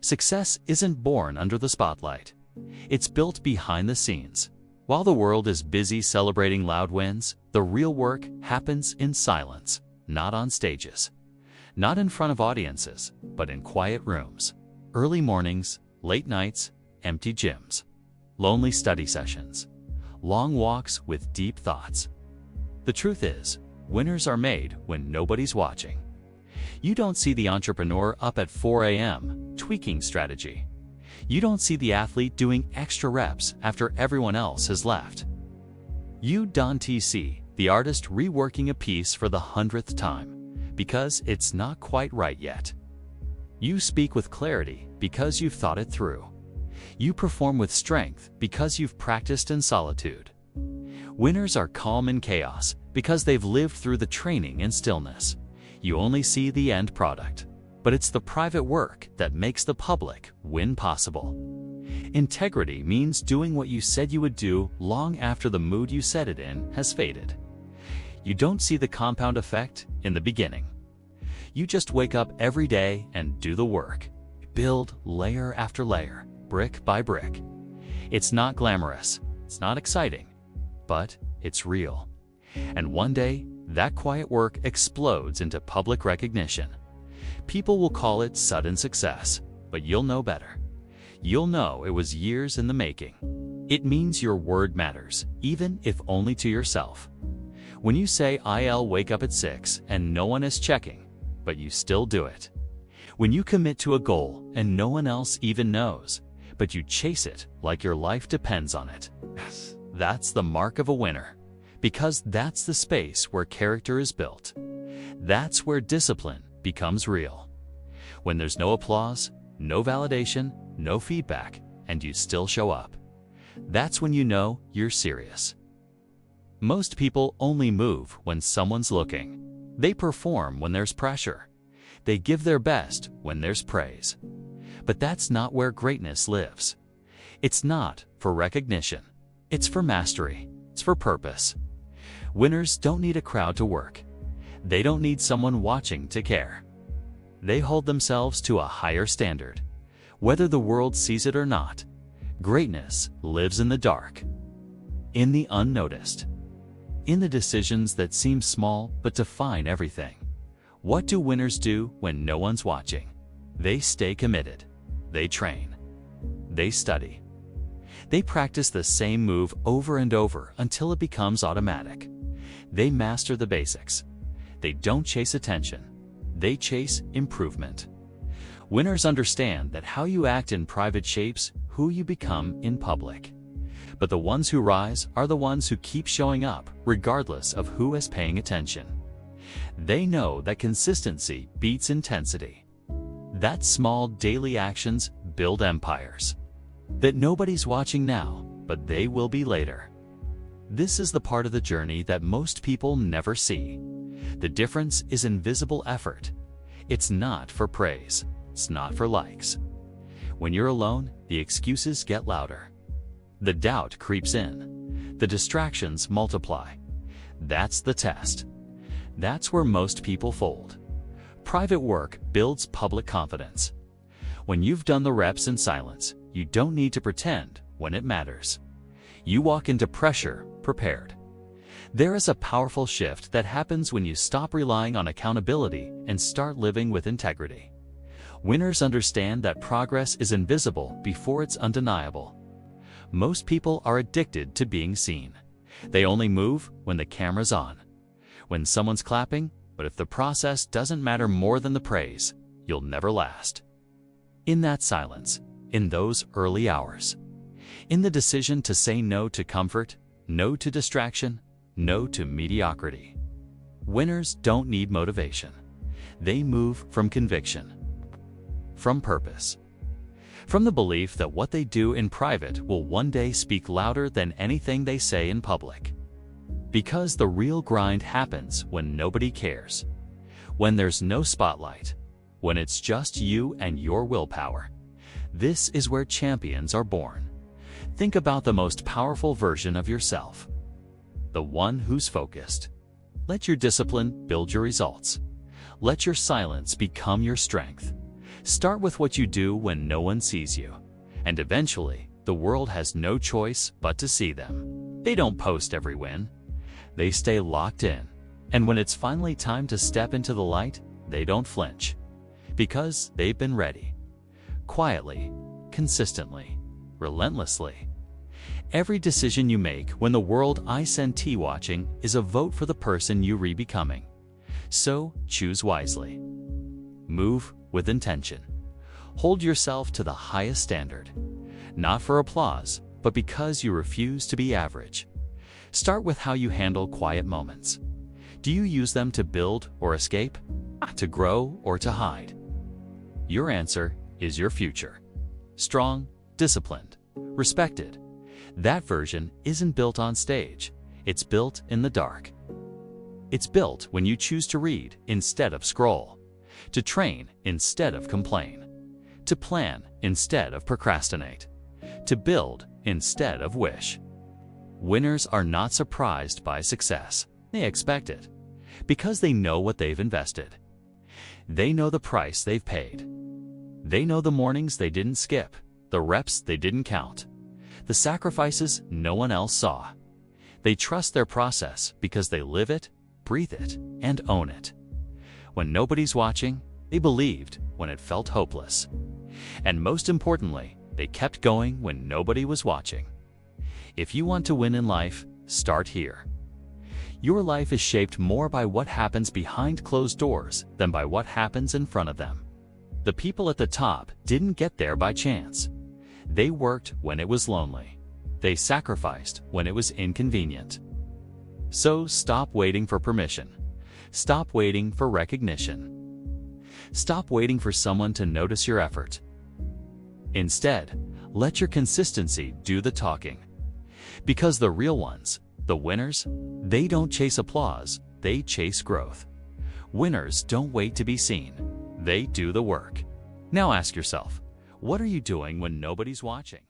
Success isn't born under the spotlight. It's built behind the scenes. While the world is busy celebrating loud wins, the real work happens in silence, not on stages. Not in front of audiences, but in quiet rooms. Early mornings, late nights, empty gyms. Lonely study sessions. Long walks with deep thoughts. The truth is, winners are made when nobody's watching. You don't see the entrepreneur up at 4 a.m. tweaking strategy. You don't see the athlete doing extra reps after everyone else has left. You don't see the artist reworking a piece for the 100th time because it's not quite right yet. You speak with clarity because you've thought it through. You perform with strength because you've practiced in solitude. Winners are calm in chaos because they've lived through the training in stillness. You only see the end product, but it's the private work that makes the public win possible. Integrity means doing what you said you would do long after the mood you said it in has faded. You don't see the compound effect in the beginning. You just wake up every day and do the work. Build layer after layer, brick by brick. It's not glamorous, it's not exciting, but it's real. And one day, that quiet work explodes into public recognition. People will call it sudden success, but you'll know better. You'll know it was years in the making. It means your word matters, even if only to yourself. When you say, I'll wake up at 6 and no one is checking, but you still do it. When you commit to a goal and no one else even knows, but you chase it like your life depends on it. That's the mark of a winner, because that's the space where character is built. That's where discipline becomes real. When there's no applause, no validation, no feedback, and you still show up. That's when you know you're serious. Most people only move when someone's looking. They perform when there's pressure. They give their best when there's praise. But that's not where greatness lives. It's not for recognition. It's for mastery. It's for purpose. Winners don't need a crowd to work. They don't need someone watching to care. They hold themselves to a higher standard. Whether the world sees it or not, greatness lives in the dark, in the unnoticed, in the decisions that seem small but define everything. What do winners do when no one's watching? They stay committed. They train. They study. They practice the same move over and over until it becomes automatic. They master the basics. They don't chase attention. They chase improvement. Winners understand that how you act in private shapes who you become in public. But the ones who rise are the ones who keep showing up regardless of who is paying attention. They know that consistency beats intensity. That small daily actions build empires. That nobody's watching now, but they will be later. This is the part of the journey that most people never see. The difference is invisible effort. It's not for praise. It's not for likes. When you're alone, the excuses get louder. The doubt creeps in. The distractions multiply. That's the test. That's where most people fold. Private work builds public confidence. When you've done the reps in silence, you don't need to pretend when it matters. You walk into pressure prepared. There is a powerful shift that happens when you stop relying on accountability and start living with integrity. Winners understand that progress is invisible before it's undeniable. Most people are addicted to being seen. They only move when the camera's on, when someone's clapping, but if the process doesn't matter more than the praise, you'll never last. In that silence, in those early hours, in the decision to say no to comfort, no to distraction, no to mediocrity. Winners don't need motivation. They move from conviction, from purpose, from the belief that what they do in private will one day speak louder than anything they say in public. Because the real grind happens when nobody cares, when there's no spotlight, when it's just you and your willpower. This is where champions are born. Think about the most powerful version of yourself, the one who's focused. Let your discipline build your results. Let your silence become your strength. Start with what you do when no one sees you, and eventually, the world has no choice but to see them. They don't post every win. They stay locked in, and when it's finally time to step into the light, they don't flinch, because they've been ready. Quietly, consistently, relentlessly. Every decision you make when the world ISNT watching is a vote for the person you re-becoming. So choose wisely. Move with intention. Hold yourself to the highest standard. Not for applause, but because you refuse to be average. Start with how you handle quiet moments. Do you use them to build or escape? To grow or to hide? Your answer is your future. Strong, disciplined, respected. That version isn't built on stage. It's built in the dark. It's built when you choose to read instead of scroll, to train instead of complain, to plan instead of procrastinate, to build instead of wish. Winners are not surprised by success. They expect it, because they know what they've invested. They know the price they've paid. They know the mornings they didn't skip, the reps they didn't count, the sacrifices no one else saw. They trust their process because they live it, breathe it, and own it. When nobody's watching, they believed when it felt hopeless. And most importantly, they kept going when nobody was watching. If you want to win in life, start here. Your life is shaped more by what happens behind closed doors than by what happens in front of them. The people at the top didn't get there by chance. They worked when it was lonely. They sacrificed when it was inconvenient. So stop waiting for permission. Stop waiting for recognition. Stop waiting for someone to notice your effort. Instead, let your consistency do the talking. Because the real ones, the winners, they don't chase applause, they chase growth. Winners don't wait to be seen, they do the work. Now ask yourself, what are you doing when nobody's watching?